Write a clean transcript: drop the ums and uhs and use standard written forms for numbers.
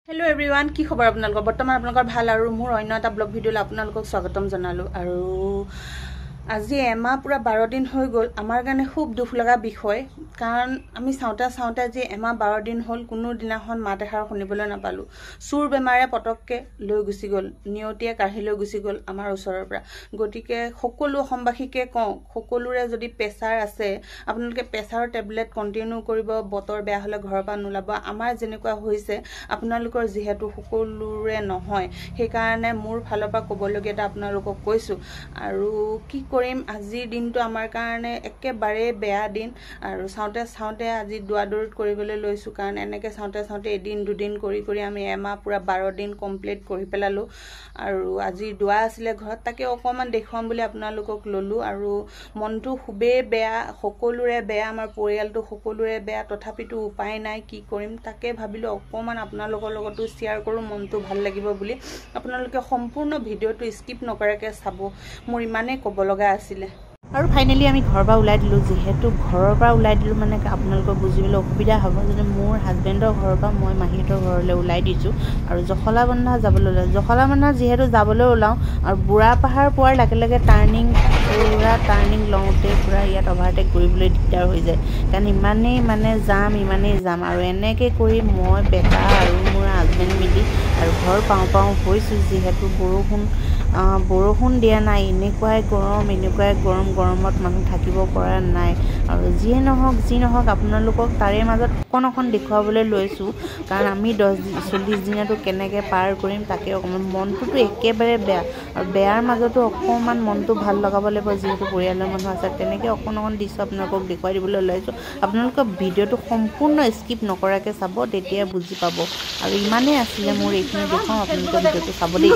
hello everyone की खबर आपनालोকৰ বৰ্তমান আপোনালোকৰ ভাল আৰু মোৰ অন্য এটা ব্লগ ভিডিঅ'লৈ আপোনালোকক স্বাগতম জনালো আৰু আজি এমাহ পুৰা 12 দিন হৈ গ'ল আমাৰ কাৰণে খুব দুখ লগা বিষয় কাৰণ আমি চাওঁতে যে এমাহ 12 দিন হ'ল কোনো দিনাখন মাত এষাৰ শুনিবলৈ নাপালো সুৰ বেমাৰে পটককে লৈ গুছি গ'ল নিয়টিয়ে কাঢ়ি লৈ গুছি গ'ল আমাৰ ওচৰৰ পৰা গটিকে সকলো অসমবাসীকে কওঁ সকলোৰে যদি প্ৰেছাৰ আছে আপোনালোকে প্ৰেছাৰৰ টেবলেট কন্টিনিউ কৰিব বতৰ বেয়া হলে ঘৰৰ পৰা নোলাব আমাৰ যেনেকুৱা হৈছে আপোনালোকৰ যেহেতু সকলোৰে নহয় সেই কাৰণে মোৰ ফালৰ পৰা ক'বলগীয়া আপোনালোকক কৈছো আৰু কি কৰিম আজিৰ দিনটো আমাৰ কাৰণে একেবাৰে বেয়া দিন আৰু চাওঁতে আজি দুৱাদুৰিত কৰিবলৈ লৈছো কাৰণ এনেকে চাওঁতে এদিন দুদিন কৰি আমি এমাহ পুৰা 12 দিন কমপ্লিট কৰি পেলালো আৰু আজি দুৱা আছিলে ঘৰত তাকে অকমান দেখুৱাম বুলি আপোনালোকক ললো আৰু মনটো খুবে বেয়া সকলোৰে বেয়া আমাৰ পৰিয়ালটো সকলোৰে বেয়া তথাপিতো উপায় নাই কি কৰিম তাকে ভাবিলো অকমান আপোনালোকৰ লগতো শেয়াৰ কৰো মনটো ভাল লাগিব বুলি আপোনালোকে সম্পূৰ্ণ ভিডিঅ'টো স্কিপ নকৰাকে চাব মোৰ ইমানে ক'ব লগা আছিলে আৰু ফাইনালি আমি ঘৰৰ পৰা ওলাই দিলো যেহেতু ঘৰৰ পৰা ওলাই দিলো মানে আপোনালোকৰ বুজিবলৈ অসুবিধা হ'ব যে মোৰ হাজবেণ্ডৰ ঘৰৰ পৰা মই মাহীহঁতৰ ঘৰলৈ ওলাই দিছো আৰু জখলাবন্ধা যাবলৈ ওলাই জখলাবন্ধা যেহেতু যাবলৈ ওলাও আৰু বুঢ়া পাহাৰ পোৱাৰ লগে টাৰ্নিং লওঁতে পুৰা ইয়াত অভাৰটেক কৰিবলৈ দিগদাৰ হৈ যায় কাৰণ ইমানেই যাম আৰু এনেকৈ কৰি মই বেটা আৰু মোৰ হাজবেণ্ড মিলি আৰু ঘৰ পাওঁ হৈছো যেহেতু বৰষুণ দিয়া নাই এনেকুৱাই গৰমত মানুহ থাকিব পৰা নাই আৰু যি নহওক আপোনালোকক তাৰে মাজত অকণ দেখুৱাবলৈ লৈছো কাৰণ আমি 10-40 দিনটো কেনেকৈ পাৰ কৰিম তাকে অকমান মনটোতো একেবাৰে বেয়া আৰু বেয়াৰ মাজতো অকমান মনটো ভাল লগাব লাগিব যেহেতু পৰিয়ালৰ মানুহ আছে তেনেকৈ অকণ দিছো আপোনালোকক দেখুৱাই দিবলৈ লৈছো আপোনালোকে ভিডিঅ'টো সম্পূৰ্ণ স্কিপ নকৰাকে চাব তেতিয়া বুজি পাব আৰু ইমানেই আছিলে মোৰ এইখিনি দেখুৱাম আপোনালোকে ভিডিঅ'টো চাব দেই